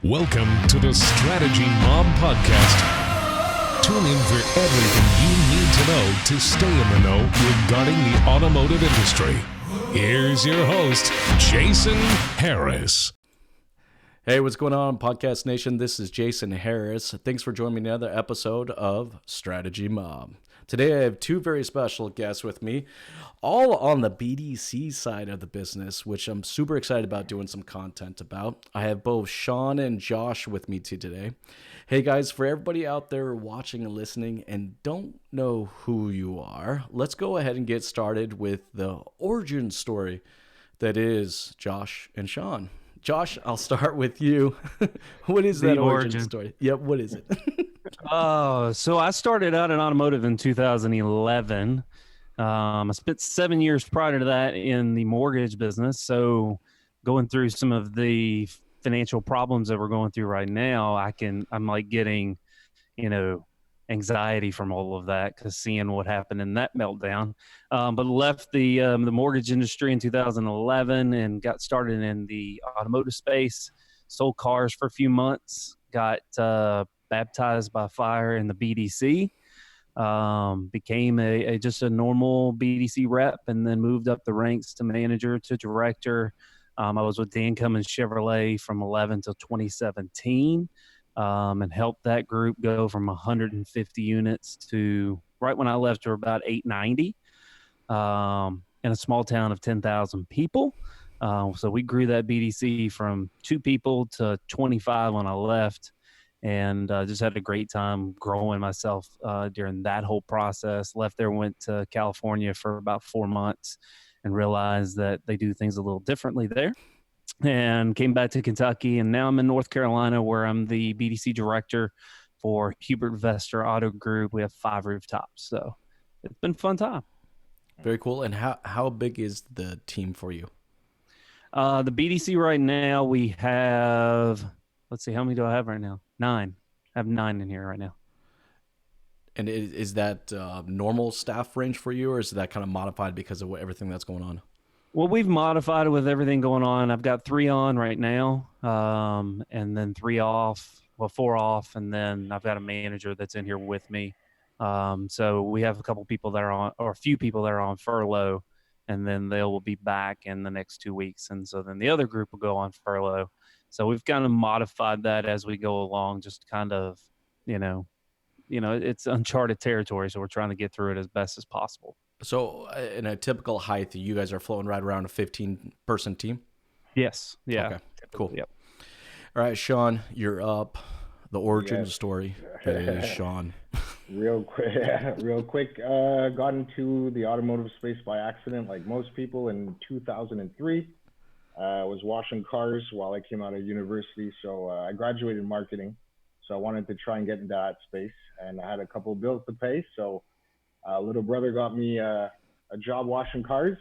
Welcome to the Strategy Mob Podcast. Tune in for everything you need to know to stay in the know regarding the automotive industry. Here's your host, Jason Harris. Hey, what's going on, Podcast Nation? This is Jason Harris. Thanks for joining me in another episode of Strategy Mob. Today I have two very special guests with me, all on the BDC side of the business, which I'm super excited about doing some content about. I have both Shawn and Josh with me today. Hey guys, for everybody out there watching and listening and don't know who you are, let's go ahead and get started with the origin story that is Josh and Shawn. Josh, I'll start with you. What is that origin story? Yep, what is it? So I started out in automotive in 2011. I spent 7 years prior to that in the mortgage business. So going through some of the financial problems that we're going through right now, I'm like getting, anxiety from all of that because seeing what happened in that meltdown. But left the mortgage industry in 2011 and got started in the automotive space, sold cars for a few months, got baptized by fire in the BDC, became just a normal BDC rep, and then moved up the ranks to manager to director. I was with Dan Cummins Chevrolet from 11 till 2017, and helped that group go from 150 units to, right when I left, we're about 890 in a small town of 10,000 people. So we grew that BDC from 2 people to 25 when I left. And just had a great time growing myself during that whole process. Left there, went to California for about 4 months and realized that they do things a little differently there. And came back to Kentucky, and now I'm in North Carolina where I'm the BDC director for Hubert Vester Auto Group. We have 5 rooftops, so it's been a fun time. Very cool. And how big is the team for you? The BDC right now, we have... Let's see, how many do I have right now? 9. I have 9 in here right now. And is that normal staff range for you, or is that kind of modified because of everything that's going on? Well, we've modified it with everything going on. I've got 3 on right now, and then 3 off, 4 off, and then I've got a manager that's in here with me. So we have a couple people that are on, or a few people that are on furlough, and then they will be back in the next 2 weeks. And so then the other group will go on furlough. So we've kind of modified that as we go along, just kind of, it's uncharted territory. So we're trying to get through it as best as possible. So in a typical height, you guys are floating right around a 15-person team? Yes. Yeah. Okay, cool. Yep. All right, Shawn, you're up. The origin story that is Shawn. Real quick. Got into the automotive space by accident, like most people, in 2003. I was washing cars while I came out of university. So I graduated marketing. So I wanted to try and get into that space, and I had a couple of bills to pay. So little brother got me a job washing cars,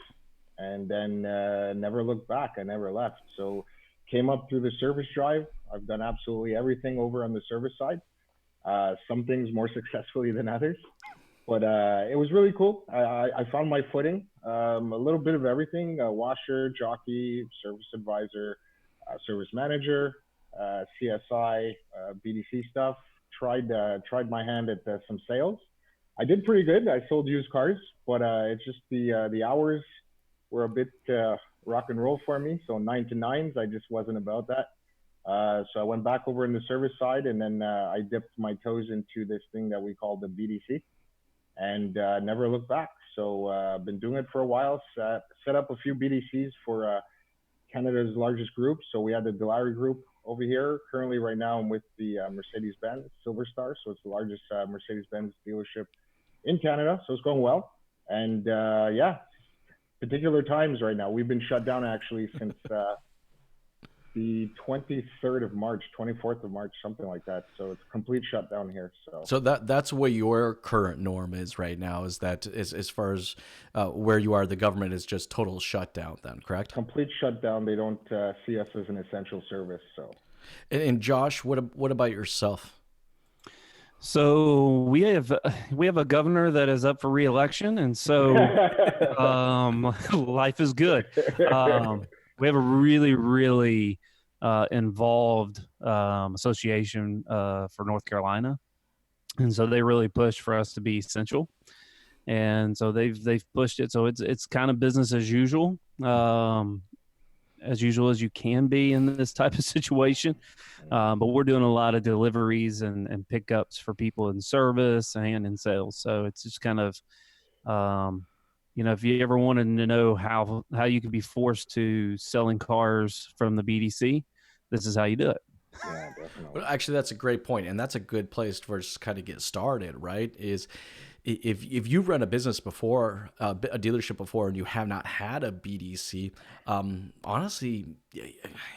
and then never looked back. I never left. So came up through the service drive. I've done absolutely everything over on the service side. Some things more successfully than others. But it was really cool. I found my footing. A little bit of everything: washer, jockey, service advisor, service manager, CSI, BDC stuff. Tried my hand at some sales. I did pretty good. I sold used cars, but it's just the hours were a bit rock and roll for me. So 9 to 9s, I just wasn't about that. So I went back over in the service side, and then I dipped my toes into this thing that we call the BDC. And never looked back. So I've been doing it for a while. Set up a few BDCs for Canada's largest group. So we had the Delary Group over here. Currently, right now, I'm with the Mercedes-Benz Silver Star. So it's the largest Mercedes-Benz dealership in Canada. So it's going well. And particular times right now. We've been shut down actually since the 23rd of March, 24th of March, something like that. So it's complete shutdown here. So that's what your current norm is right now, is that as far as where you are, the government is just total shutdown then, correct? Complete shutdown. They don't see us as an essential service. So. And Josh, what about yourself? So we have a governor that is up for re-election, and so life is good. We have a really involved association for North Carolina, and so they really pushed for us to be essential. And so they've pushed it, so it's kind of business as usual as you can be in this type of situation. But we're doing a lot of deliveries and pickups for people in service and in sales. So it's just kind of, if you ever wanted to know how you could be forced to selling cars from the BDC, this is how you do it. Yeah, definitely. Well, actually, that's a great point, and that's a good place to just kind of get started, right? Is if you've run a business before, a dealership before, and you have not had a BDC, honestly,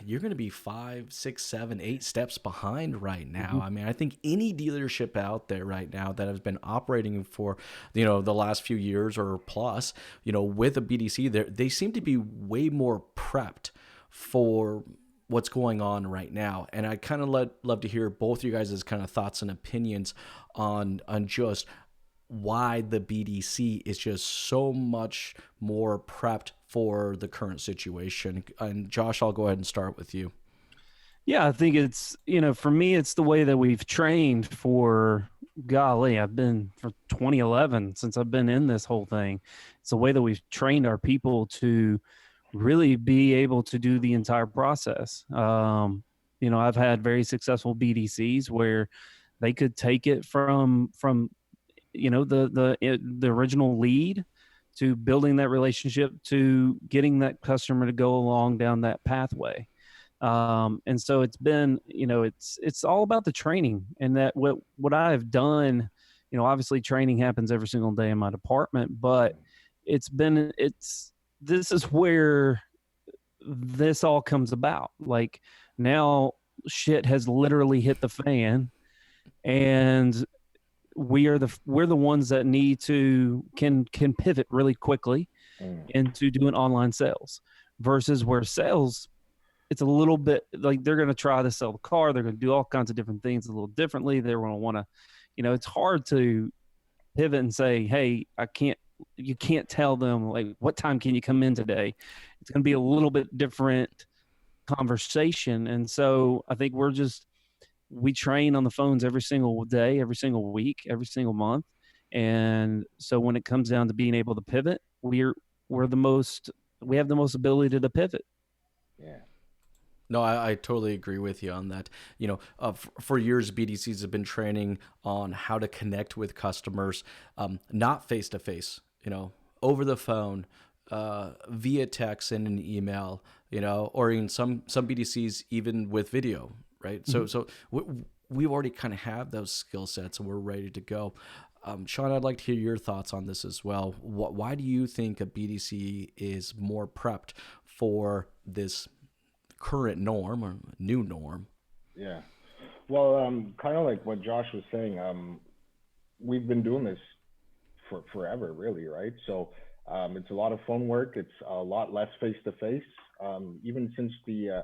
you're going to be 5, 6, 7, 8 steps behind right now. Mm-hmm. I mean, I think any dealership out there right now that has been operating for, the last few years or plus, with a BDC, they seem to be way more prepped for what's going on right now. And I kind of love to hear both you guys' kind of thoughts and opinions on just why the BDC is just so much more prepped for the current situation. And Josh, I'll go ahead and start with you. Yeah, I think it's, for me, it's the way that we've trained for, golly, I've been for 2011 since I've been in this whole thing. It's the way that we've trained our people to really be able to do the entire process. I've had very successful BDCs where they could take it from the original lead to building that relationship to getting that customer to go along down that pathway. And so it's been, it's all about the training, and that what I've done, obviously training happens every single day in my department, but this is where this all comes about. Like, now shit has literally hit the fan, and we're the ones that need to can pivot really quickly into doing online sales, versus where sales, it's a little bit like they're going to try to sell the car. They're going to do all kinds of different things a little differently. They're going to want to, it's hard to pivot and say, hey, you can't tell them, like, what time can you come in today? It's going to be a little bit different conversation. And so I think we train on the phones every single day, every single week, every single month. And so when it comes down to being able to pivot, we have the most ability to pivot. Yeah. No, I totally agree with you on that. For years, BDCs have been training on how to connect with customers, not face to face, over the phone, via text and an email, or in some BDCs even with video, right? Mm-hmm. So we already kind of have those skill sets and we're ready to go. Shawn, I'd like to hear your thoughts on this as well. Why do you think a BDC is more prepped for this current norm or new norm? Yeah. Well, kind of like what Josh was saying, we've been doing this for forever, really, right? So it's a lot of phone work. It's a lot less face-to-face, even since the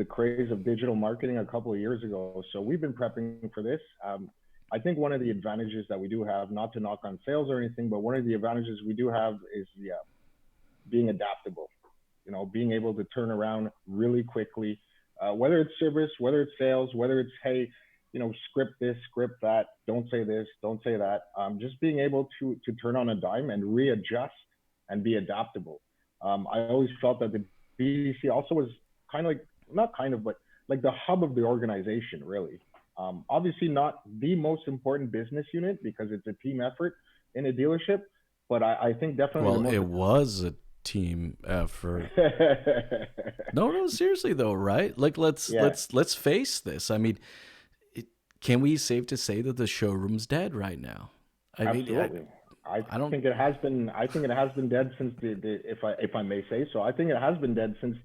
craze of digital marketing a couple of years ago. So we've been prepping for this. I think one of the advantages that we do have, not to knock on sales or anything, but one of the advantages we do have is being adaptable. Being able to turn around really quickly, whether it's service, whether it's sales, whether it's, hey, script this, script that, don't say this, don't say that. Just being able to turn on a dime and readjust and be adaptable. I always felt that the BDC also was but like the hub of the organization, really. Obviously not the most important business unit because it's a team effort in a dealership, but I think definitely. Well, it was a team effort. No, seriously though, right? Like, let's face this. I mean, can we safe to say that the showroom's dead right now? Absolutely. I think it has been. I think it has been dead since if I may say so. I think it has been dead since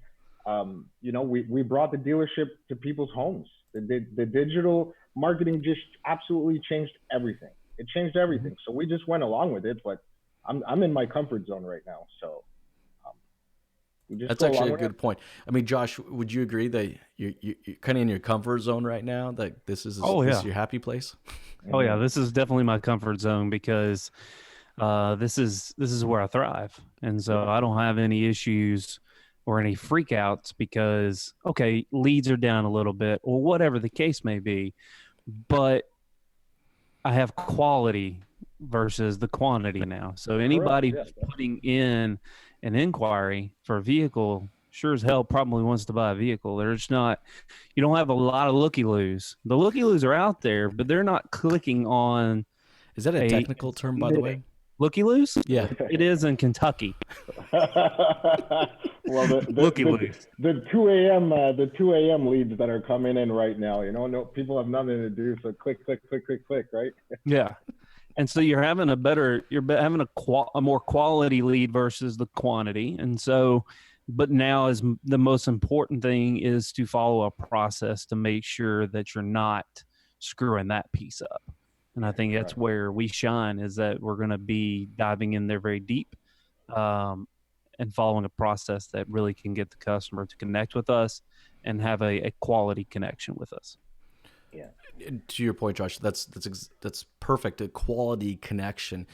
we brought the dealership to people's homes. The digital marketing just absolutely changed everything. It changed everything. So we just went along with it. But I'm in my comfort zone right now. So that's actually a good point. I mean, Josh, would you agree that you're kind of in your comfort zone right now? That this is your happy place? Oh yeah, this is definitely my comfort zone because this is where I thrive, and so I don't have any issues or any freakouts because, okay, leads are down a little bit or whatever the case may be, but I have quality versus the quantity now. So anybody Correct. who's Yeah. putting in an inquiry for a vehicle sure as hell probably wants to buy a vehicle. There's not, you don't have a lot of looky-loos. The looky-loos are out there, but they're not clicking on Is that a a technical term, by the way? looky-loos. Yeah. It is in Kentucky. Well, Looky-loos. the 2 a.m. leads that are coming in right now, no people have nothing to do, so click, right? Yeah. And so you're having having a more quality lead versus the quantity. And so, but now is the most important thing is to follow a process to make sure that you're not screwing that piece up. And I think that's where we shine, is that we're going to be diving in there very deep, and following a process that really can get the customer to connect with us and have a quality connection with us. Yeah. To your point, Josh, that's perfect. A quality connection.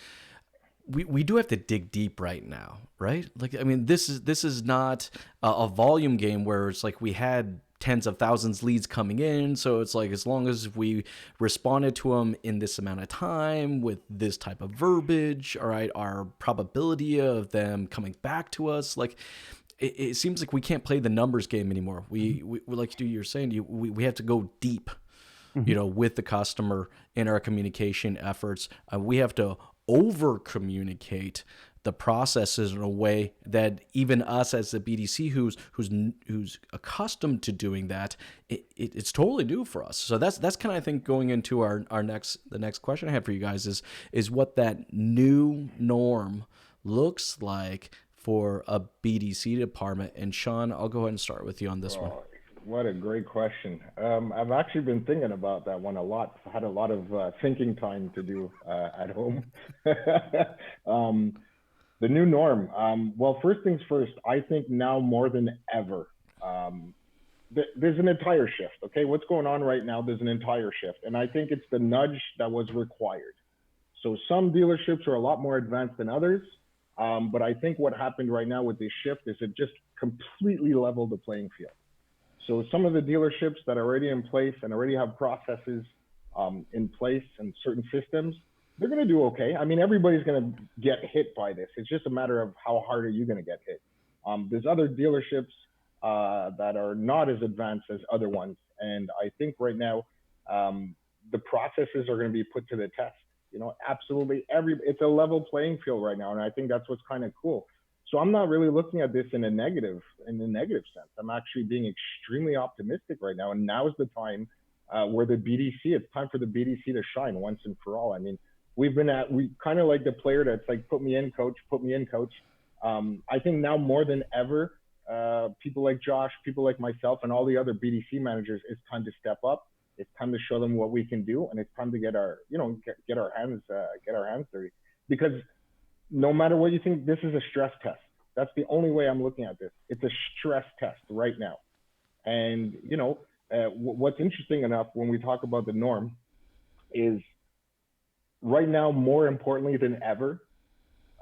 We do have to dig deep right now, right? Like, I mean, this is not a volume game where it's like we had tens of thousands leads coming in. So it's like, as long as we responded to them in this amount of time with this type of verbiage, all right, our probability of them coming back to us, like, it seems like we can't play the numbers game anymore. We like you're saying, we have to go deep, with the customer in our communication efforts. We have to over communicate the processes in a way that even us as the BDC who's accustomed to doing that, it's totally new for us. So that's kind of, I think, going into the next question I have for you guys is what that new norm looks like for a BDC department. And Shawn, I'll go ahead and start with you on this one. What a great question. I've actually been thinking about that one a lot. I had a lot of thinking time to do at home. The new norm. Well, first things first, I think now more than ever, there's an entire shift. Okay, what's going on right now? There's an entire shift. And I think it's the nudge that was required. So some dealerships are a lot more advanced than others. But I think what happened right now with this shift is it just completely leveled the playing field. So some of the dealerships that are already in place and already have processes in place and certain systems, they're going to do okay. I mean, everybody's going to get hit by this. It's just a matter of how hard are you going to get hit. There's other dealerships that are not as advanced as other ones. And I think right now, the processes are going to be put to the test. Absolutely it's a level playing field right now. And I think that's what's kind of cool. So I'm not really looking at this in a negative sense. I'm actually being extremely optimistic right now. And now is the time where it's time for the BDC to shine once and for all. I mean, we kind of like the player that's like, put me in, coach. I think now more than ever, people like Josh, people like myself, and all the other BDC managers, it's time to step up. It's time to show them what we can do, and it's time to get our hands dirty. Because no matter what you think, this is a stress test. That's the only way I'm looking at this. It's a stress test right now. And what's interesting enough when we talk about the norm is right now, more importantly than ever,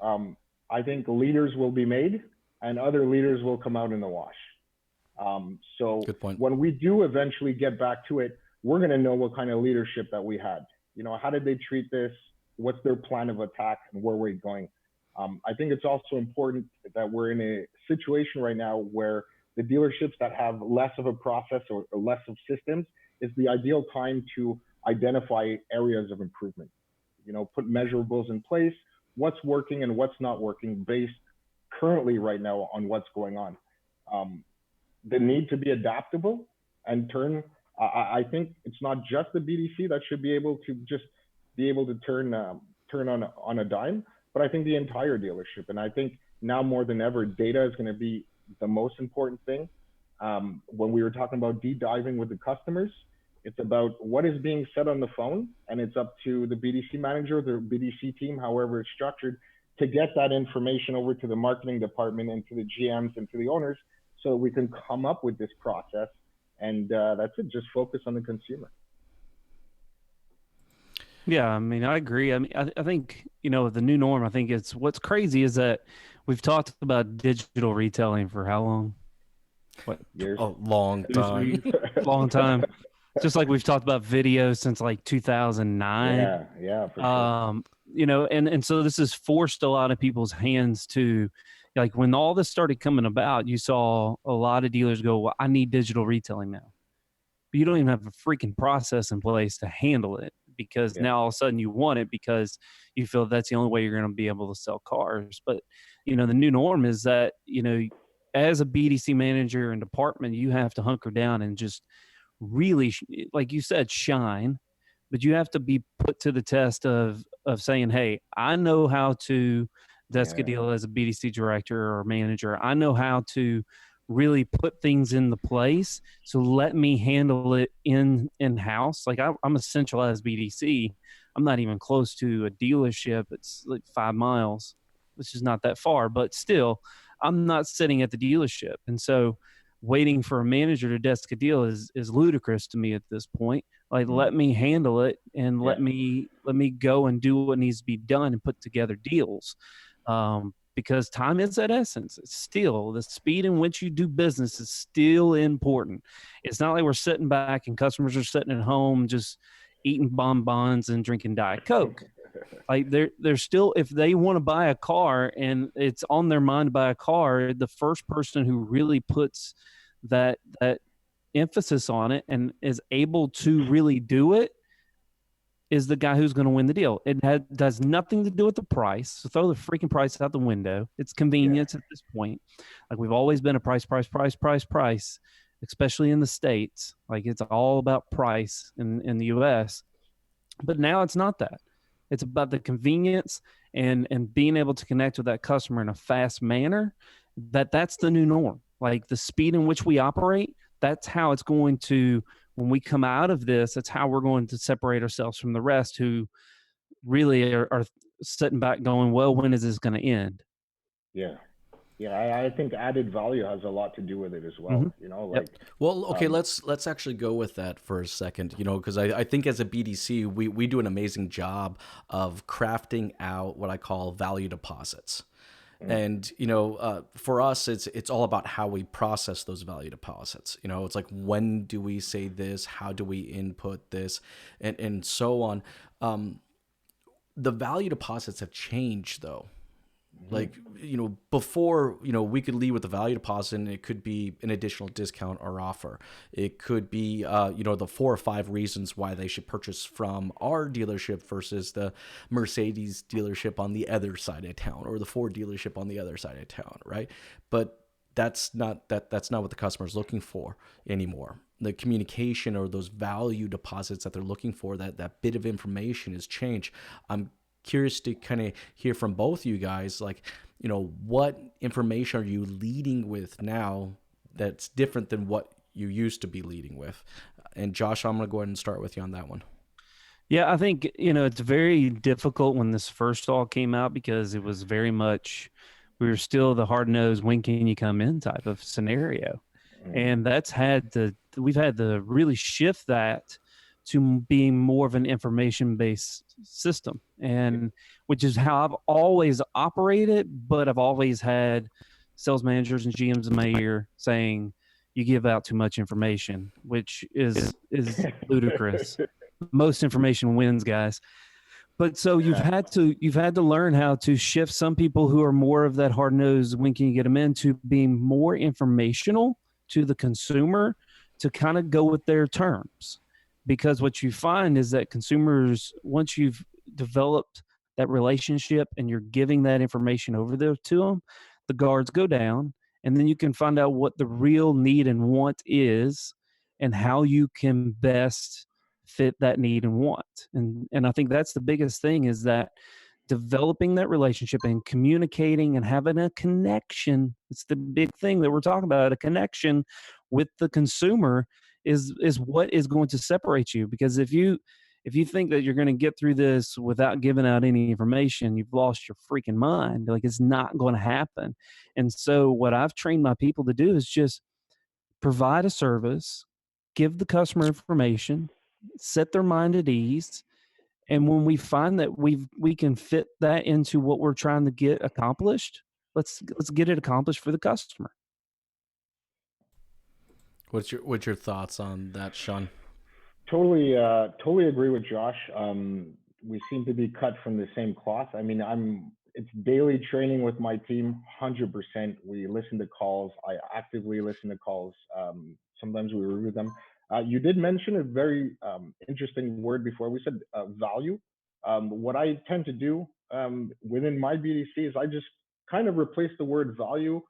I think leaders will be made and other leaders will come out in the wash. So good point. When we do eventually get back to it, we're going to know what kind of leadership that we had. How did they treat this? What's their plan of attack and where we're going? I think it's also important that we're in a situation right now where the dealerships that have less of a process or less of systems is the ideal time to identify areas of improvement. Put measurables in place, what's working and what's not working based currently right now on what's going on. The need to be adaptable and turn, I think it's not just the BDC that should be able to turn on a dime, but I think the entire dealership. And I think now more than ever, data is going to be the most important thing. When we were talking about deep diving with the customers, it's about what is being said on the phone, and it's up to the BDC manager, the BDC team, however it's structured, to get that information over to the marketing department and to the GMs and to the owners so we can come up with this process. And that's it, just focus on the consumer. Yeah, I mean, I agree. I mean, I think, the new norm, I think what's crazy is that we've talked about digital retailing for how long? what, Years. A long time. long time. Just like we've talked about video since like 2009. Yeah, for sure. You know, and so this has forced a lot of people's hands to, like, when all this started coming about, you saw a lot of dealers go, well, I need digital retailing now. But you don't even have a freaking process in place to handle it, because Yeah. now all of a sudden you want it because you feel that's the only way you're going to be able to sell cars. But, you know, the new norm is that, you know, as a BDC manager and department, you have to hunker down and just really, like you said, shine. But you have to be put to the test of saying, hey, I know how to desk a Yeah. deal as a BDC director or manager. I know how to really put things into place. So let me handle it in house. Like I'm a centralized BDC. I'm not even close to a dealership. It's like 5 miles, which is not that far, but still, I'm not sitting at the dealership. And so waiting for a manager to desk a deal is ludicrous to me at this point. Like, let me handle it, and let me go and do what needs to be done and put together deals. Because time is at essence. It's still the speed in which you do business is still important. It's not like we're sitting back and customers are sitting at home just eating bonbons and drinking Diet Coke. Like they're still, if they want to buy a car and it's on their mind to buy a car, the first person who really puts that emphasis on it and is able to really do it is the guy who's going to win the deal. It does nothing to do with the price. So throw the freaking price out the window. It's convenience at this point. Like, we've always been a price, especially in the States. Like, it's all about price in the US. But now it's not that. It's about the convenience and being able to connect with that customer in a fast manner. That's the new norm. Like, the speed in which we operate, that's how it's going to, when we come out of this, that's how we're going to separate ourselves from the rest who really are sitting back going, well, when is this going to end? Yeah. I think added value has a lot to do with it as well. You know, like, Well, okay, let's actually go with that for a second, you know, because I think as a BDC, we do an amazing job of crafting out what I call value deposits. And, you know, for us, it's all about how we process those value deposits. You know, it's like, when do we say this? How do we input this? And so on. The value deposits have changed, though. Like, you know, before, you know, we could lead with the value deposit, and it could be an additional discount or offer. It could be, you know, the 4 or 5 reasons why they should purchase from our dealership versus the Mercedes dealership on the other side of town, or the Ford dealership on the other side of town, right? But that's not what the customer is looking for anymore. The communication or those value deposits that they're looking for, that bit of information has changed. I'm curious to kind of hear from both you guys, like, you know, what information are you leading with now that's different than what you used to be leading with? And Josh, I'm going to go ahead and start with you on that one. Yeah, I think, you know, it's very difficult when this first all came out, because it was very much, we were still the hard-nosed, when can you come in type of scenario. And we've had to really shift that to being more of an information-based system, and which is how I've always operated. But I've always had sales managers and GMs in my ear saying, you give out too much information, which is ludicrous. Most information wins, guys. But so you've had to learn how to shift some people who are more of that hard-nosed, when can you get them in, to being more informational to the consumer, to kind of go with their terms. Because what you find is that consumers, once you've developed that relationship and you're giving that information over there to them, the guards go down, and then you can find out what the real need and want is, and how you can best fit that need and want. And I think that's the biggest thing, is that developing that relationship and communicating and having a connection. It's the big thing that we're talking about. A connection with the consumer is what is going to separate you. Because if you think that you're going to get through this without giving out any information, you've lost your freaking mind. Like, it's not going to happen. And so what I've trained my people to do is just provide a service, give the customer information, set their mind at ease. And when we find that we can fit that into what we're trying to get accomplished, let's get it accomplished for the customer. What's your thoughts on that, Shawn? Totally agree with Josh. We seem to be cut from the same cloth. I mean, it's daily training with my team, 100%. We listen to calls. I actively listen to calls. Sometimes we review them. You did mention a very interesting word before. We said value. What I tend to do within my BDC is I just kind of replace the word value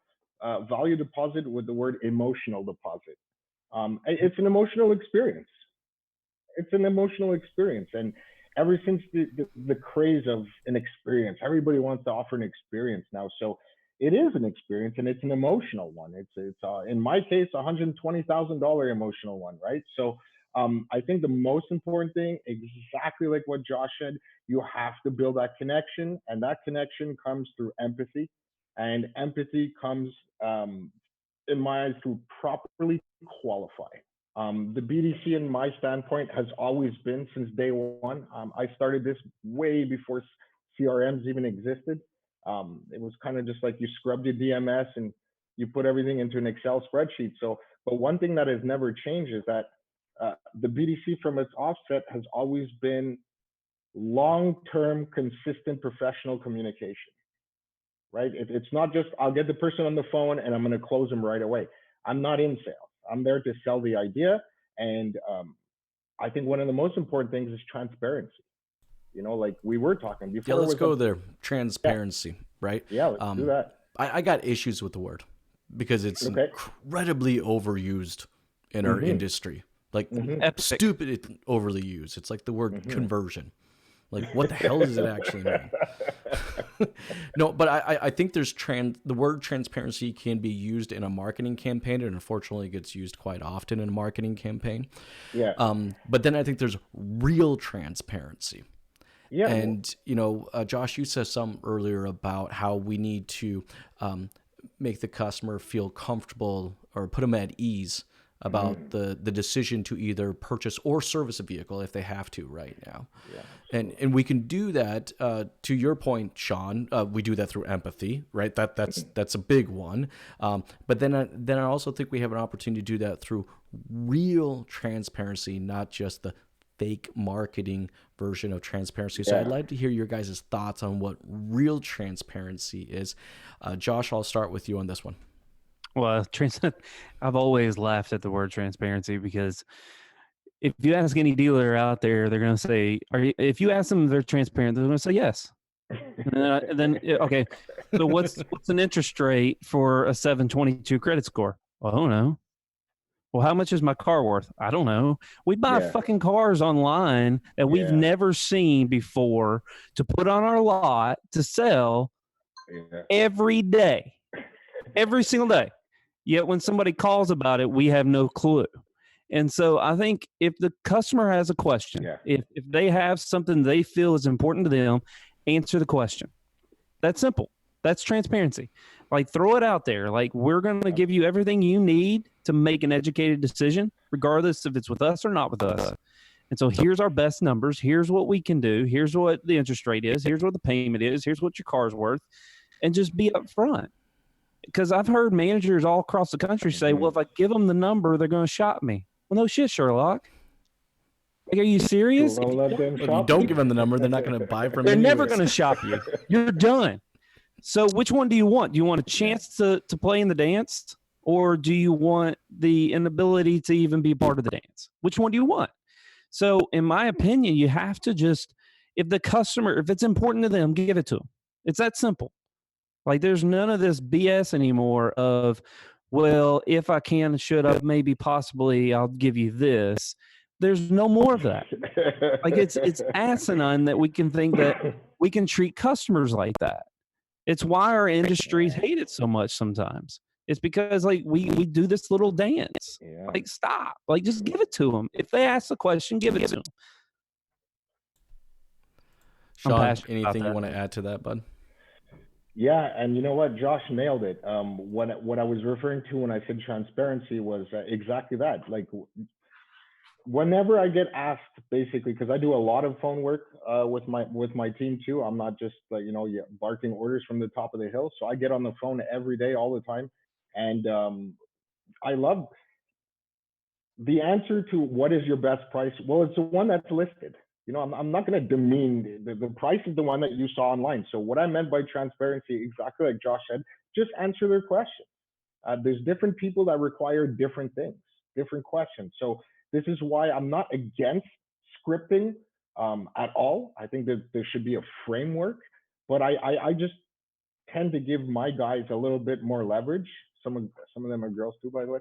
deposit with the word emotional deposit. It's an emotional experience. It's an emotional experience. And ever since the craze of an experience, everybody wants to offer an experience now. So it is an experience, and it's an emotional one. It's in my case, $120,000 emotional one, right? So I think the most important thing, exactly like what Josh said, you have to build that connection, and that connection comes through empathy, and empathy comes, in my eyes, through properly qualifying. The BDC, in my standpoint, has always been since day one. I started this way before CRMs even existed. It was kind of just like you scrubbed your DMS and you put everything into an Excel spreadsheet. So, but one thing that has never changed is that the BDC from its offset has always been long-term, consistent professional communication, right? It's not just I'll get the person on the phone and I'm going to close them right away. I'm not in sales. I'm there to sell the idea. And I think one of the most important things is transparency. You know, like we were talking before. Yeah, let's go there. Transparency, right? Yeah, let's do that. I got issues with the word because it's incredibly overused in our industry. Like stupid overly used. It's like the word conversion. Like, what the hell does it actually mean? No, but I think there's the word transparency can be used in a marketing campaign, and unfortunately gets used quite often in a marketing campaign. Yeah. But then I think there's real transparency. Yeah. And, you know, Josh, you said something earlier about how we need to make the customer feel comfortable or put them at ease about the decision to either purchase or service a vehicle if they have to right now. Yeah, and we can do that, to your point, Shawn, we do that through empathy, right? That's a big one. But then I also think we have an opportunity to do that through real transparency, not just the fake marketing version of transparency. So I'd like to hear your guys' thoughts on what real transparency is. Josh, I'll start with you on this one. Well, I've always laughed at the word transparency because if you ask any dealer out there, they're going to say, if you ask them if they're transparent, they're going to say yes. And then okay, so what's an interest rate for a 722 credit score? Well, I don't know. Well, how much is my car worth? I don't know. We buy fucking cars online that we've never seen before to put on our lot to sell every day, every single day. Yet when somebody calls about it, we have no clue. And so I think if the customer has a question, if they have something they feel is important to them, answer the question. That's simple. That's transparency. Like, throw it out there. Like, we're going to give you everything you need to make an educated decision, regardless if it's with us or not with us. And so here's our best numbers. Here's what we can do. Here's what the interest rate is. Here's what the payment is. Here's what your car's worth. And just be upfront. Because I've heard managers all across the country say, well, if I give them the number, they're going to shop me. Well, no shit, Sherlock. Like, are you serious? If you don't give them the number, they're not going to buy from you. They're never going to shop you. You're done. So which one do you want? Do you want a chance to play in the dance, or do you want the inability to even be a part of the dance? Which one do you want? So in my opinion, you have to just, if it's important to them, give it to them. It's that simple. Like, there's none of this BS anymore of, well, if I can, should I, maybe, possibly, I'll give you this. There's no more of that. Like, it's asinine that we can think that we can treat customers like that. It's why our industries hate it so much sometimes. It's because, like, we do this little dance. Like, stop. Like, just give it to them. If they ask the question, give it to them. Shawn, anything you want to add to that, bud? Yeah, and you know what? Josh nailed it. What I was referring to when I said transparency was exactly that. Like, whenever I get asked, basically, because I do a lot of phone work with my team too. I'm not just barking orders from the top of the hill. So I get on the phone every day, all the time, and I love the answer to what is your best price? Well, it's the one that's listed. I'm not going to demean the price is the one that you saw online. So what I meant by transparency, exactly like Josh said, just answer their question. There's different people that require different things, different questions. So this is why I'm not against scripting at all. I think that there should be a framework, but I just tend to give my guys a little bit more leverage. Some of them are girls too, by the way.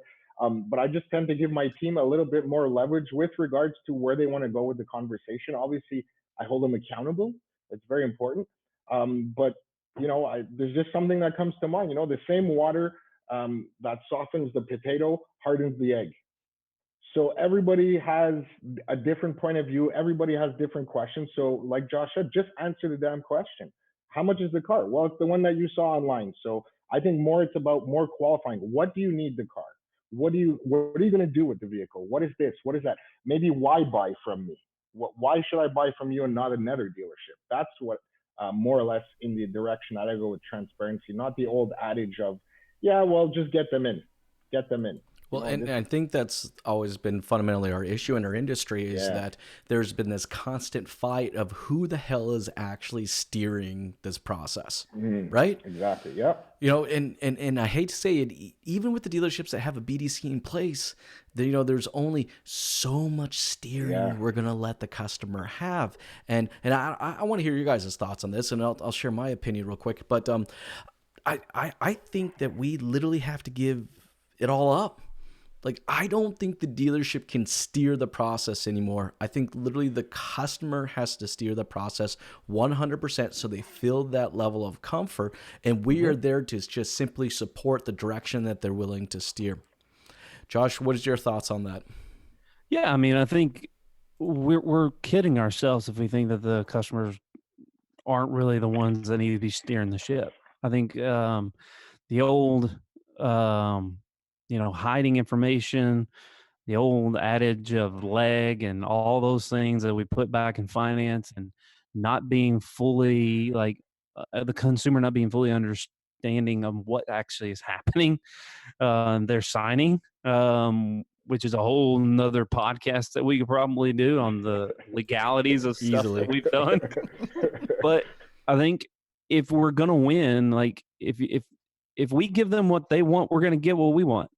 But I just tend to give my team a little bit more leverage with regards to where they want to go with the conversation. Obviously, I hold them accountable. It's very important. But there's just something that comes to mind. The same water that softens the potato hardens the egg. So everybody has a different point of view. Everybody has different questions. So like Josh said, just answer the damn question. How much is the car? Well, it's the one that you saw online. So I think it's about more qualifying. What do you need the car? What are you going to do with the vehicle? What is this? What is that? Maybe why buy from me? Why should I buy from you and not another dealership? That's what more or less in the direction that I go with transparency, not the old adage of, yeah, well, just get them in. Well, and I think that's always been fundamentally our issue in our industry is that there's been this constant fight of who the hell is actually steering this process, right? Exactly. Yeah. And I hate to say it, even with the dealerships that have a BDC in place, there's only so much steering we're going to let the customer have. And I want to hear your guys' thoughts on this, and I'll share my opinion real quick. But I think that we literally have to give it all up. Like, I don't think the dealership can steer the process anymore. I think literally the customer has to steer the process 100% so they feel that level of comfort. And we are there to just simply support the direction that they're willing to steer. Josh, what is your thoughts on that? Yeah, I mean, I think we're kidding ourselves if we think that the customers aren't really the ones that need to be steering the ship. I think the old... hiding information, the old adage of lag and all those things that we put back in finance and not being fully the consumer not being fully understanding of what actually is happening. They're signing, which is a whole nother podcast that we could probably do on the legalities of stuff that we've done. But I think if we're going to win, like if we give them what they want, we're going to get what we want.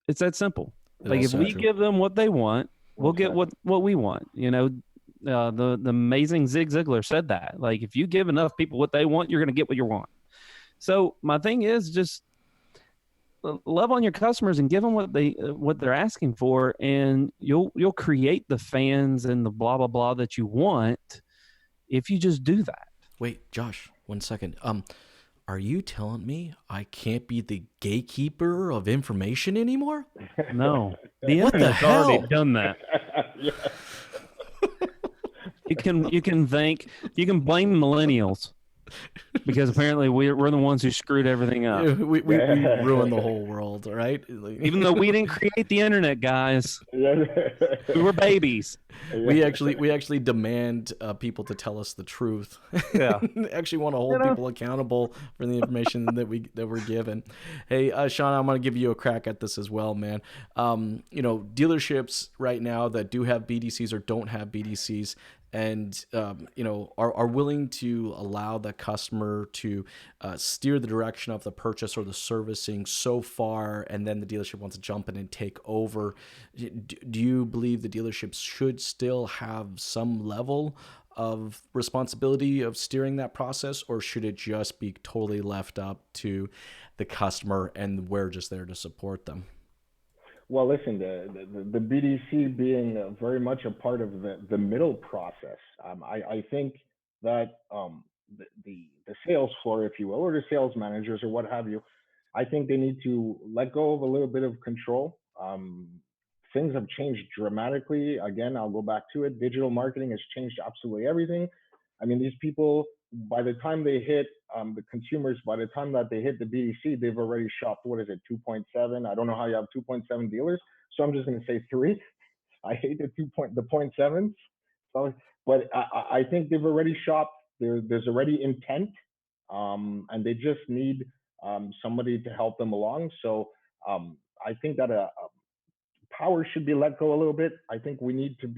It's that simple. Like if we give them what they want, we'll get what we want. The amazing Zig Ziglar said that. Like if you give enough people what they want, you're going to get what you want. So my thing is just love on your customers and give them what they're asking for, and you'll create the fans and the blah blah blah that you want if you just do that. Wait, Josh, 1 second. Are you telling me I can't be the gatekeeper of information anymore? No. The what the hell? Already done that. You can blame millennials because apparently we're the ones who screwed everything up. We ruined the whole world, right? Even though we didn't create the internet, guys. We were babies. We actually demand people to tell us the truth. Yeah, actually want to hold people accountable for the information that we're given. Hey, Shawn, I'm going to give you a crack at this as well, man. Dealerships right now that do have BDCs or don't have BDCs, and are willing to allow the customer to steer the direction of the purchase or the servicing so far, and then the dealership wants to jump in and take over. Do you believe the dealerships should still have some level of responsibility of steering that process, or should it just be totally left up to the customer and we're just there to support them? Well, listen, the BDC being very much a part of the middle process, I think that the sales floor, if you will, or the sales managers or what have you, I think they need to let go of a little bit of control. Things have changed dramatically. Again, I'll go back to it. Digital marketing has changed absolutely everything. I mean, these people, by the time they hit the consumers, by the time that they hit the BDC, they've already shopped, 2.7? I don't know how you have 2.7 dealers, so I'm just going to say 3. I hate the 0.7s. So, but I think they've already shopped. There's already intent, and they just need somebody to help them along. So I think that power should be let go a little bit. I think we need to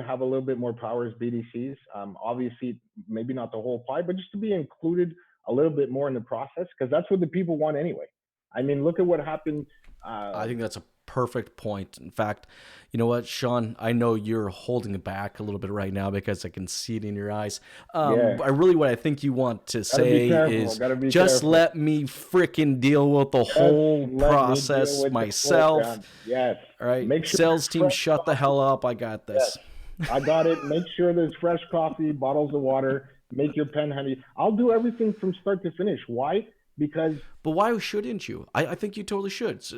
have a little bit more power as BDCs. Obviously, maybe not the whole pie, but just to be included a little bit more in the process, because that's what the people want anyway. I mean, look at what happened. I think that's a perfect point. In fact, you know what, Shawn? I know you're holding it back a little bit right now because I can see it in your eyes. Yeah. What I think you want to Gotta say be careful. is Gotta be just careful. let me freaking deal with the whole Let me deal process with the myself. program. Yes. All right, Make sure sales there's team, fresh shut the coffee. hell up. I got this. Yes. I got it. Make sure there's fresh coffee, bottles of water. Make your pen handy. I'll do everything from start to finish. Why? Because But why shouldn't you? I think you totally should. It's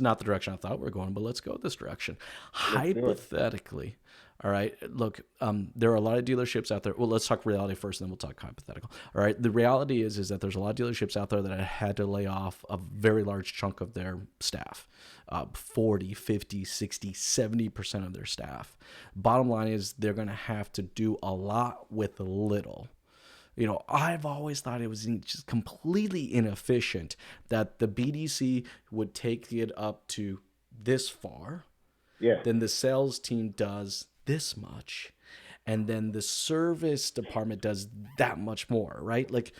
not the direction I thought we were going, but let's go this direction. Hypothetically, all right, look, there are a lot of dealerships out there. Well, let's talk reality first, and then we'll talk hypothetical. All right, the reality is that there's a lot of dealerships out there that had to lay off a very large chunk of their staff, 40, 50, 60, 70% of their staff. Bottom line is they're going to have to do a lot with little. You know, I've always thought it was just completely inefficient that the BDC would take it up to this far, then the sales team does this much, and then the service department does that much more, right? Like,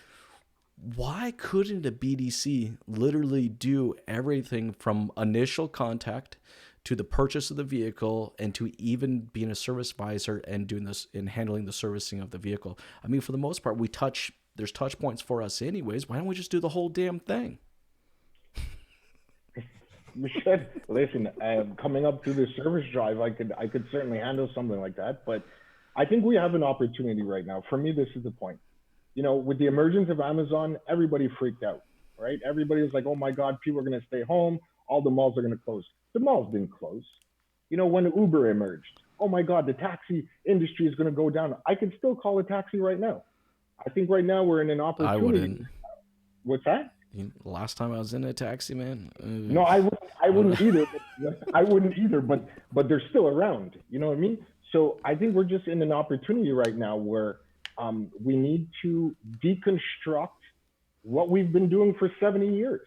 why couldn't a BDC literally do everything from initial contact to the purchase of the vehicle and to even being a service advisor and doing this and handling the servicing of the vehicle? I mean, for the most part, there's touch points for us anyways. Why don't we just do the whole damn thing? we should listen. Coming up through the service drive, I could certainly handle something like that. But I think we have an opportunity right now. For me, this is the point. You know, with the emergence of Amazon, everybody freaked out, right? Everybody was like, "Oh my God, people are going to stay home. All the malls are going to close." The malls didn't close. You know, when Uber emerged, oh my God, the taxi industry is going to go down. I can still call a taxi right now. I think right now we're in an opportunity. I wouldn't. What's that? Last time I was in a taxi, man. No, I wouldn't either. I wouldn't either. But they're still around. You know what I mean? So I think we're just in an opportunity right now where we need to deconstruct what we've been doing for 70 years.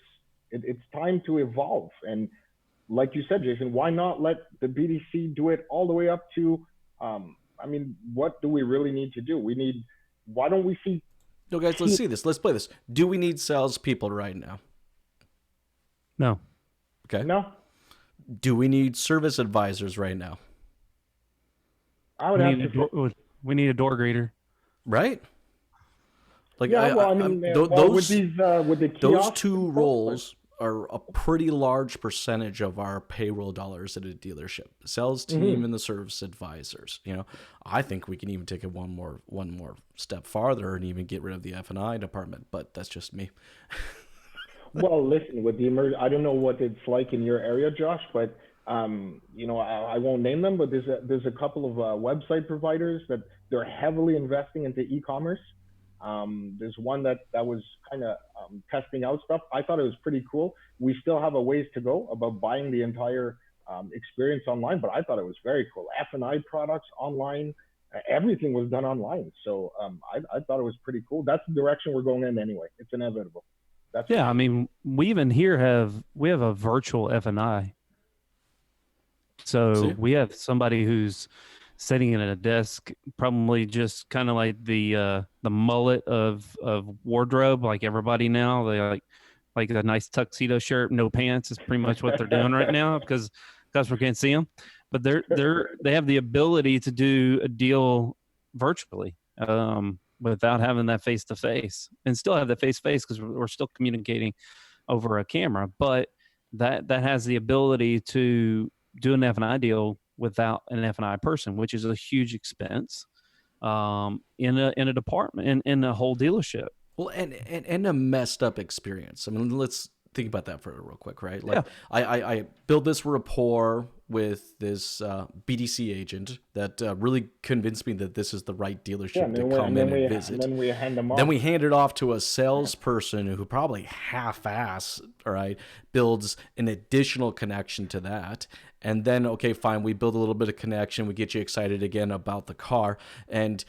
It's time to evolve. And like you said, Jason, why not let the BDC do it all the way up to, I mean, what do we really need to do? Why don't we see? No, guys, let's see this. Let's play this. Do we need salespeople right now? No. Okay. No. Do we need service advisors right now? I would have to. We need a door greeter. Right? Like, Yeah, well, I mean, with the kiosks, those two roles are a pretty large percentage of our payroll dollars at a dealership. The sales team and the service advisors. You know, I think we can even take it one more step farther and even get rid of the F&I department, but that's just me. Well, listen, with the I don't know what it's like in your area, Josh, but you know, I won't name them, but there's a couple of website providers that they're heavily investing into e-commerce. There's one that was kind of testing out stuff. I thought it was pretty cool. We still have a ways to go about buying the entire experience online, but I thought it was very cool. F&I products online, everything was done online. So I thought it was pretty cool. That's the direction we're going in anyway. It's inevitable. I mean, we even here have a virtual F&I. So we have somebody who's sitting at a desk, probably just kind of like the mullet of wardrobe, like everybody now. They like a nice tuxedo shirt, no pants is pretty much what they're doing right now because customer can't see them. But they have the ability to do a deal virtually without having that face to face, and still have that face to face because we're still communicating over a camera. But that has the ability to do an F&I deal without an F&I person, which is a huge expense in a department, in a whole dealership. Well, and a messed up experience. I mean, let's think about that for real quick, right? Like, I built this rapport with this BDC agent that really convinced me that this is the right dealership to come in and visit. And then we hand them off. Then we hand it off to a salesperson who probably half-ass, all right, builds an additional connection to that. And then, okay, fine, we build a little bit of connection. We get you excited again about the car. And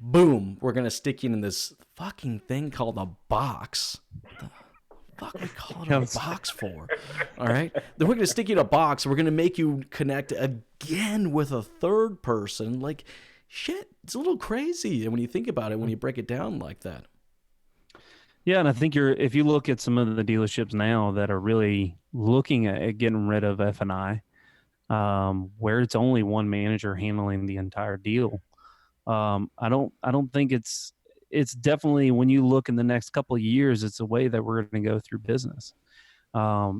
boom, we're going to stick you in this fucking thing called a box. fuck we call it a box for? All right. Then we're going to stick you in a box. We're going to make you connect again with a third person. Like, shit, it's a little crazy. And when you think about it, when you break it down like that. Yeah, and I think if you look at some of the dealerships now that are really looking at getting rid of F&I, where it's only one manager handling the entire deal. I don't think it's definitely, when you look in the next couple of years, it's a way that we're going to go through business.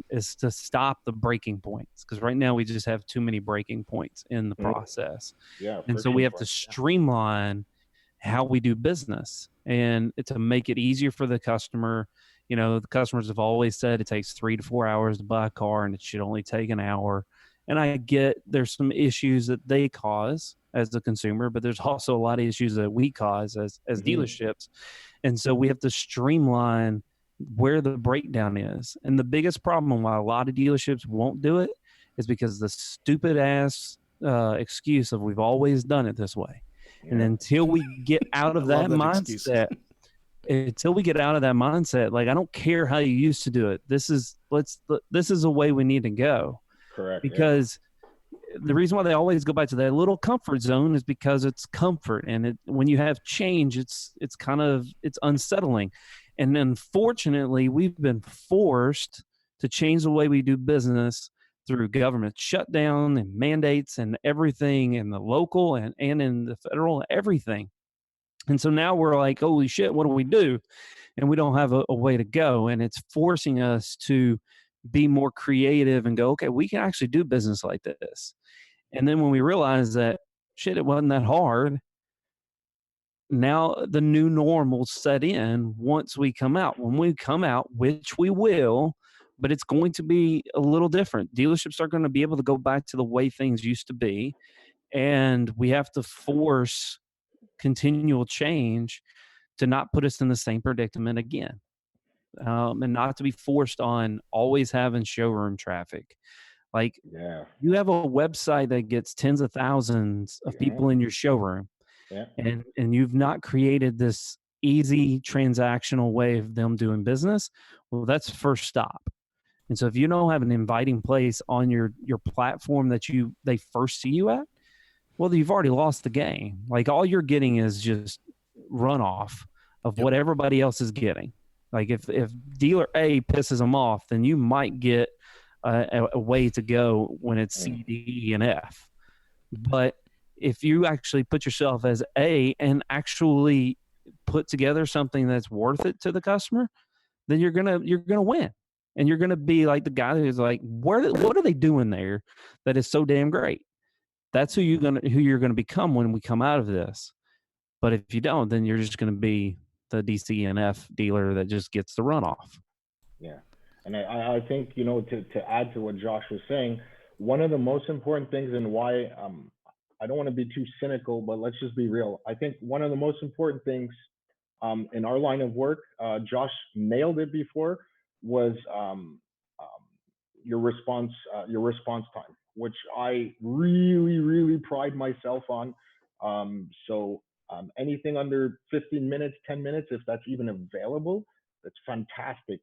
Is to stop the breaking points, because right now we just have too many breaking points in the process. Yeah, and so we have to streamline how we do business, and to make it easier for the customer. You know, the customers have always said it takes 3 to 4 hours to buy a car, and it should only take an hour. And I get there's some issues that they cause as the consumer, but there's also a lot of issues that we cause as dealerships. And so we have to streamline where the breakdown is. And the biggest problem why a lot of dealerships won't do it is because the stupid ass excuse of we've always done it this way. Yeah. And until we get out of that mindset, like, I don't care how you used to do it. This is a way we need to go. Correct. Because the reason why they always go back to that little comfort zone is because it's comfort, and when you have change, it's unsettling. And unfortunately, we've been forced to change the way we do business through government shutdown and mandates and everything, in the local and in the federal, everything. And so now we're like, holy shit, what do we do? And we don't have a way to go. And it's forcing us to be more creative and go, okay, we can actually do business like this. And then when we realize that, shit, it wasn't that hard, now the new normal set in once we come out. When we come out, which we will, but it's going to be a little different. Dealerships are going to be able to go back to the way things used to be, and we have to force continual change to not put us in the same predicament again. And not to be forced on always having showroom traffic. Like, you have a website that gets tens of thousands of people in your showroom, and you've not created this easy transactional way of them doing business. Well, that's first stop. And so if you don't have an inviting place on your platform that they first see you at, well, you've already lost the game. Like, all you're getting is just runoff of what everybody else is getting. Like, if dealer A pisses them off, then you might get a way to go when it's C, D, E, and F. But if you actually put yourself as A and actually put together something that's worth it to the customer, then you're gonna win, and you're gonna be like the guy who's like, what are they doing there that is so damn great? That's who you're gonna become when we come out of this. But if you don't, then you're just gonna be the DCNF dealer that just gets the runoff. Yeah. And I think, to add to what Josh was saying, one of the most important things, and why I don't want to be too cynical, but let's just be real. I think one of the most important things in our line of work, Josh nailed it before, was your response time, which I really, really pride myself on. So anything under 15 minutes, 10 minutes, if that's even available, that's fantastic.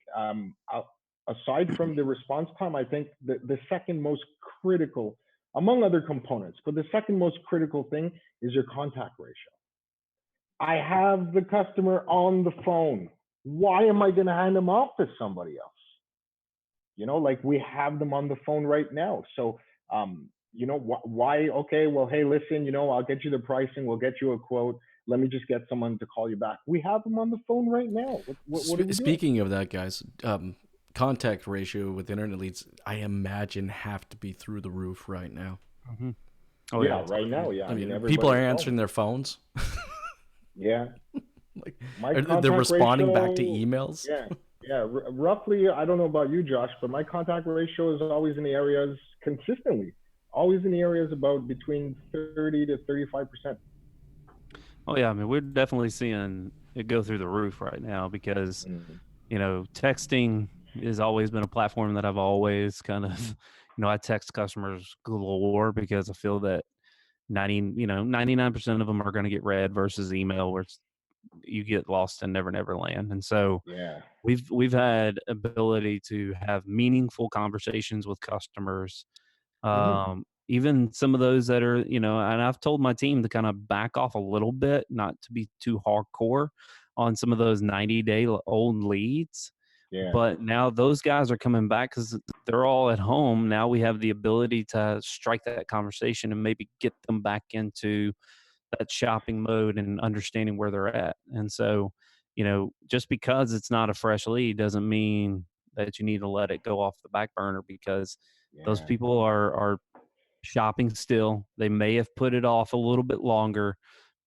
Aside from the response time, I think the second most critical, among other components, but the second most critical thing is your contact ratio. I have the customer on the phone. Why am I going to hand them off to somebody else? Like, we have them on the phone right now. So, why? Okay, well, hey, listen, I'll get you the pricing. We'll get you a quote. Let me just get someone to call you back. We have them on the phone right now. What are we Speaking of that, guys, contact ratio with internet leads, I imagine, have to be through the roof right now. Mm-hmm. Oh yeah, right now, yeah. I mean, people are answering their phones. Yeah. Like, they're responding back to emails. Yeah. Roughly, I don't know about you, Josh, but my contact ratio is always in the areas consistently, always in the areas about between 30 to 35%. Oh yeah, I mean, we're definitely seeing it go through the roof right now because, texting has always been a platform that I've always kind of, I text customers galore because I feel that 99% of them are going to get read versus email, where it's you get lost in Never Never Land. And so Yeah. we've had ability to have meaningful conversations with customers. Even some of those that are, and I've told my team to kind of back off a little bit, not to be too hardcore on some of those 90-day old leads. Yeah. But now those guys are coming back because they're all at home. Now we have the ability to strike that conversation and maybe get them back into that shopping mode and understanding where they're at. And so, just because it's not a fresh lead doesn't mean that you need to let it go off the back burner, because those Yeah. people are shopping still. They may have put it off a little bit longer,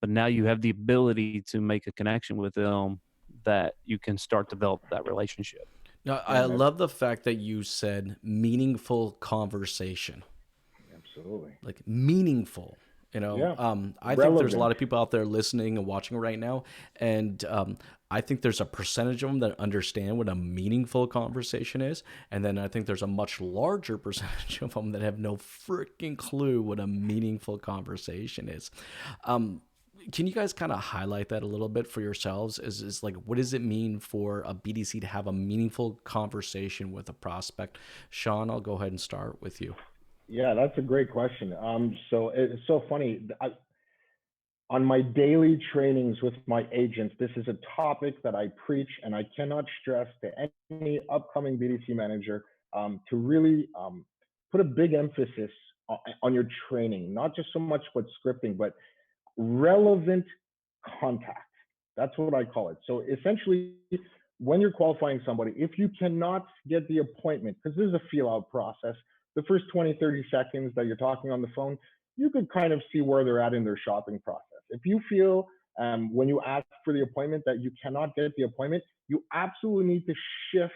but now you have the ability to make a connection with them that you can start to develop that relationship. Now, I love the fact that you said meaningful conversation. Absolutely. Like meaningful. Yeah. I think there's a lot of people out there listening and watching right now, and I think there's a percentage of them that understand what a meaningful conversation is, and then I think there's a much larger percentage of them that have no freaking clue what a meaningful conversation is. Can you guys kind of highlight that a little bit for yourselves? Is like, what does it mean for a BDC to have a meaningful conversation with a prospect? Shawn, I'll go ahead and start with you. Yeah, that's a great question. So it's so funny. On my daily trainings with my agents, this is a topic that I preach, and I cannot stress to any upcoming BDC manager to really put a big emphasis on your training, not just so much what scripting, but relevant contact. That's what I call it. So essentially, when you're qualifying somebody, if you cannot get the appointment, because this is a feel out process, the first 20, 30 seconds that you're talking on the phone, you could kind of see where they're at in their shopping process. If you feel when you ask for the appointment that you cannot get the appointment, you absolutely need to shift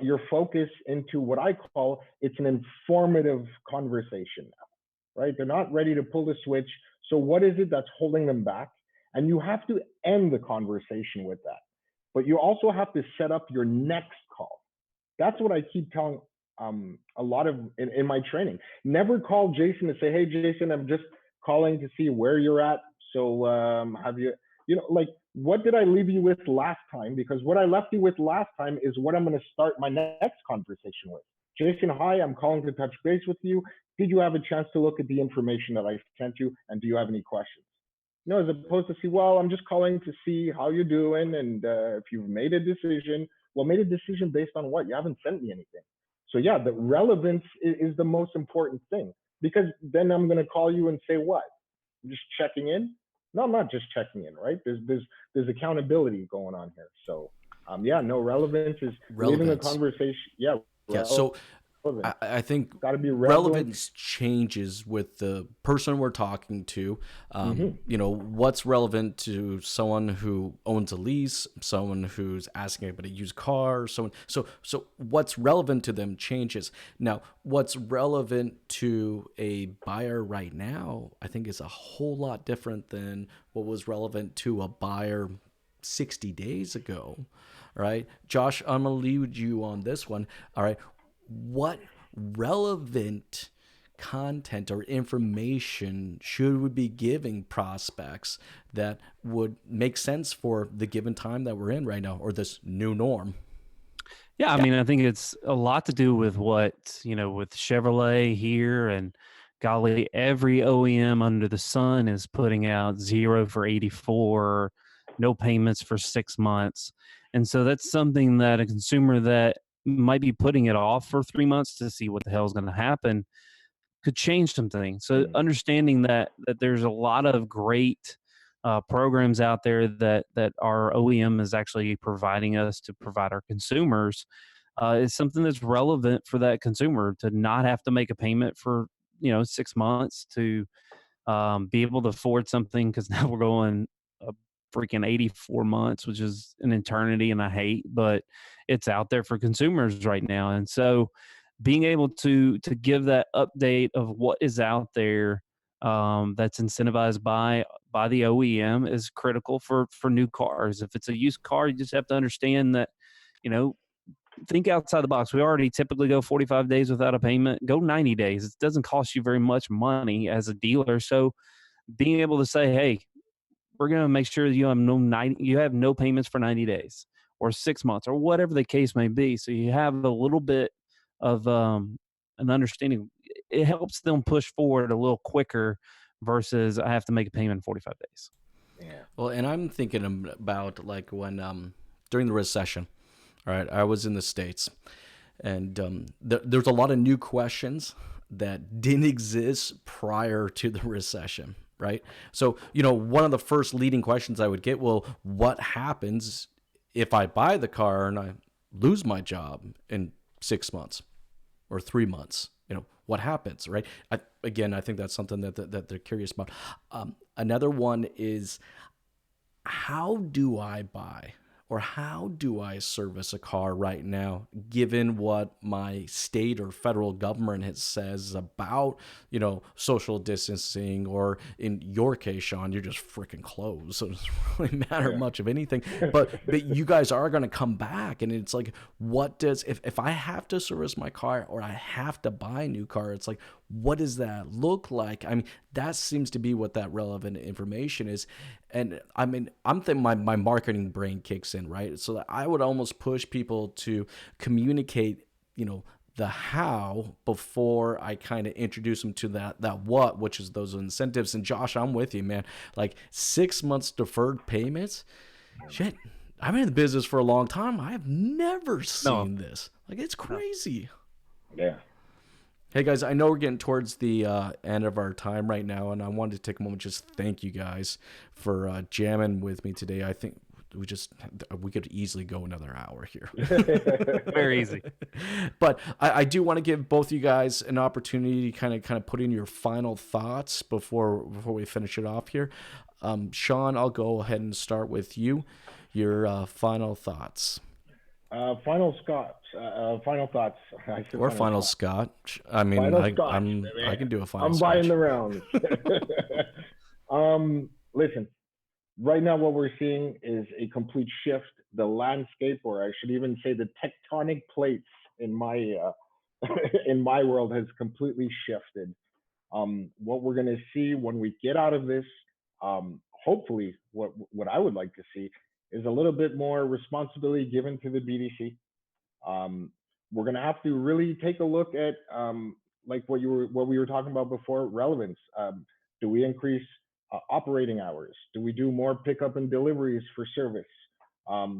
your focus into what I call it's an informative conversation now, right? They're not ready to pull the switch. So what is it that's holding them back? And you have to end the conversation with that. But you also have to set up your next call. That's what I keep telling a lot of in my training. Never call Jason to say, hey, Jason, I'm just calling to see where you're at. So have you, like, what did I leave you with last time? Because what I left you with last time is what I'm going to start my next conversation with. Jason, hi, I'm calling to touch base with you. Did you have a chance to look at the information that I sent you? And do you have any questions? As opposed to see, well, I'm just calling to see how you're doing. And if you've made a decision, well, made a decision based on what? You haven't sent me anything. So yeah, the relevance is the most important thing, because then I'm going to call you and say, what? I'm just checking in? No, I'm not just checking in, right? There's accountability going on here. So relevance is leaving the conversation. Yeah. So I think relevance changes with the person we're talking to. What's relevant to someone who owns a lease, someone who's asking about a used car, someone. So what's relevant to them changes. Now, what's relevant to a buyer right now, I think, is a whole lot different than what was relevant to a buyer 60 days ago. Right, Josh, I'm gonna lead you on this one. All right. What relevant content or information should we be giving prospects that would make sense for the given time that we're in right now, or this new norm? Yeah, I mean, I think it's a lot to do with what, with Chevrolet here, and golly, every OEM under the sun is putting out 0 for 84, no payments for 6 months. And so that's something that a consumer that might be putting it off for 3 months to see what the hell is going to happen could change some things. So understanding that there's a lot of great programs out there that our OEM is actually providing us to provide our consumers is something that's relevant for that consumer to not have to make a payment for 6 months, to be able to afford something, because now we're going freaking 84 months, which is an eternity, and I hate, but it's out there for consumers right now. And so being able to give that update of what is out there that's incentivized by the OEM is critical for new cars. If it's a used car, you just have to understand that, think outside the box. We already typically go 45 days without a payment. Go 90 days. It doesn't cost you very much money as a dealer. So being able to say, hey, we're going to make sure you have no payments for 90 days or 6 months or whatever the case may be. So you have a little bit of an understanding. It helps them push forward a little quicker versus I have to make a payment in 45 days. Yeah. Well, and I'm thinking about like when during the recession, all right, I was in the States, and there's a lot of new questions that didn't exist prior to the recession, right? So, one of the first leading questions I would get, well, what happens if I buy the car and I lose my job in 6 months or 3 months? What happens, right? I think that's something that they're curious about. Another one is, how do I buy or how do I service a car right now, given what my state or federal government says about, social distancing, or in your case, Shawn, you're just freaking closed, so it doesn't really matter much of anything. But you guys are going to come back, and it's like, what does, if I have to service my car or I have to buy a new car, it's like, what does that look like? I mean, that seems to be what that relevant information is. And I mean, I'm thinking my marketing brain kicks in, right? So that I would almost push people to communicate, the how before I kind of introduce them to that what, which is those incentives. And Josh, I'm with you, man. Like 6 months deferred payments, shit. I've been in the business for a long time. I have never seen this. Like, it's crazy. Yeah. Hey guys, I know we're getting towards the end of our time right now, and I wanted to take a moment just to thank you guys for jamming with me today. I think we could easily go another hour here. Very easy. But I do want to give both of you guys an opportunity to kind of put in your final thoughts before we finish it off here. Shawn, I'll go ahead and start with you. Your final thoughts. Final thoughts. Or final Scotch. I mean, I can do a final Scotch. I'm buying the rounds. Listen, right now what we're seeing is a complete shift. The landscape, or I should even say the tectonic plates in my in my world, has completely shifted. What we're going to see when we get out of this, hopefully, what I would like to see is a little bit more responsibility given to the BDC. We're going to have to really take a look at, like what we were talking about before, relevance. Do we increase operating hours? Do we do more pickup and deliveries for service?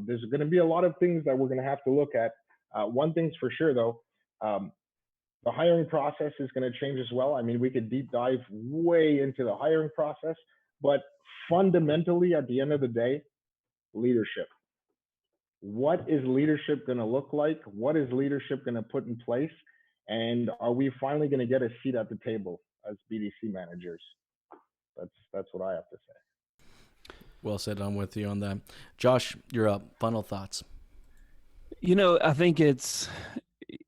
There's going to be a lot of things that we're going to have to look at. One thing's for sure, though, the hiring process is going to change as well. I mean, we could deep dive way into the hiring process, but fundamentally, at the end of the day, leadership. What is leadership going to look like? What is leadership going to put in place? And are we finally going to get a seat at the table as BDC managers? That's what I have to say. Well said. I'm with you on that. Josh, you're up. Final thoughts. I think it's,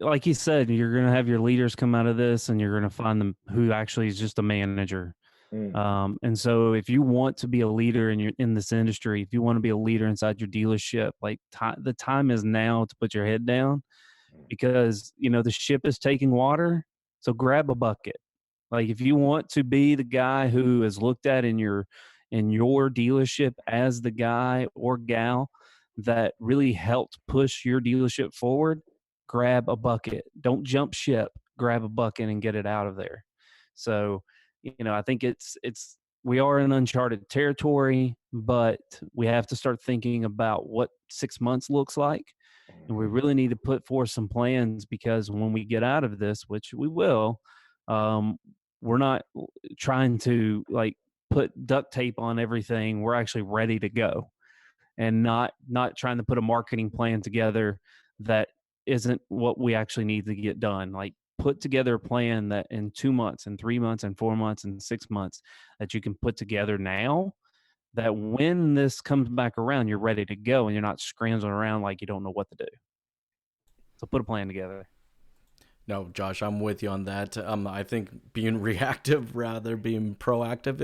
like you said, you're going to have your leaders come out of this, and you're going to find them who actually is just a manager. And so if you want to be a leader in this industry, if you want to be a leader inside your dealership, like the time is now to put your head down, because, the ship is taking water. So grab a bucket. Like, if you want to be the guy who is looked at in your dealership as the guy or gal that really helped push your dealership forward, grab a bucket. Don't jump ship. Grab a bucket and get it out of there. So, I think we are in uncharted territory, but we have to start thinking about what 6 months looks like. And we really need to put forth some plans, because when we get out of this, which we will, we're not trying to put duct tape on everything. We're actually ready to go, and not trying to put a marketing plan together that isn't what we actually need to get done. Like, put together a plan that in 2 months and 3 months and 4 months and 6 months that you can put together now, that when this comes back around, you're ready to go and you're not scrambling around like you don't know what to do. So put a plan together. No, Josh, I'm with you on that. I think being reactive rather being proactive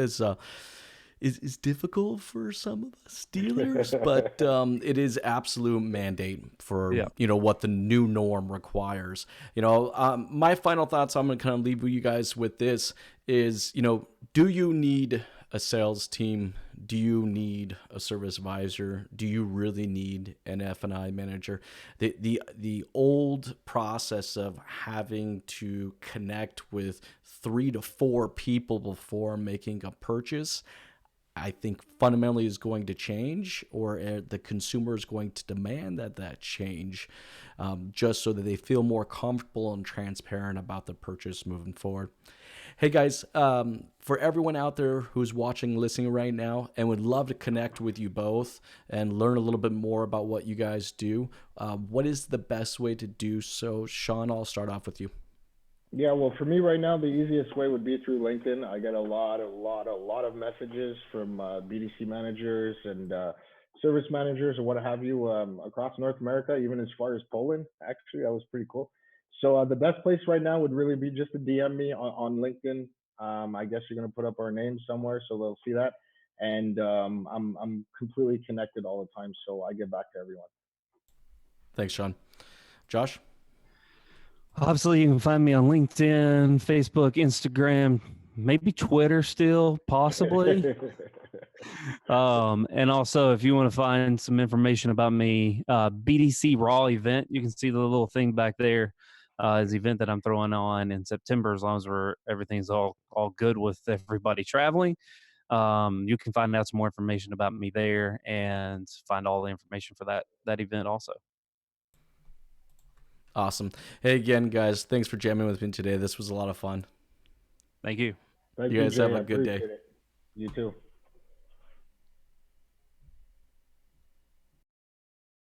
is difficult for some of us dealers, but it is absolute mandate for what the new norm requires. My final thoughts, I'm going to kind of leave you guys with this is, do you need a sales team? Do you need a service advisor? Do you really need an F&I manager? The old process of having to connect with 3 to 4 people before making a purchase, I think fundamentally is going to change, or the consumer is going to demand that change, just so that they feel more comfortable and transparent about the purchase moving forward. Hey guys, for everyone out there who's watching, listening right now, and would love to connect with you both and learn a little bit more about what you guys do, what is the best way to do so? Shawn, I'll start off with you. Yeah, well, for me right now, the easiest way would be through LinkedIn. I get a lot of messages from BDC managers and service managers or what have you across North America, even as far as Poland. Actually, that was pretty cool. So the best place right now would really be just to DM me on LinkedIn. I guess you're gonna put up our names somewhere, so they'll see that. And I'm completely connected all the time, so I get back to everyone. Thanks, Shawn. Josh? Obviously, you can find me on LinkedIn, Facebook, Instagram, maybe Twitter still, possibly. And also, if you want to find some information about me, BDC Raw event, you can see the little thing back there. Is the event that I'm throwing on in September, as long as everything's all good with everybody traveling. You can find out some more information about me there and find all the information for that event also. Awesome. Hey, again, guys, thanks for jamming with me today. This was a lot of fun. Thank you. Thank You guys Jay. have a I good day. appreciate it. You too.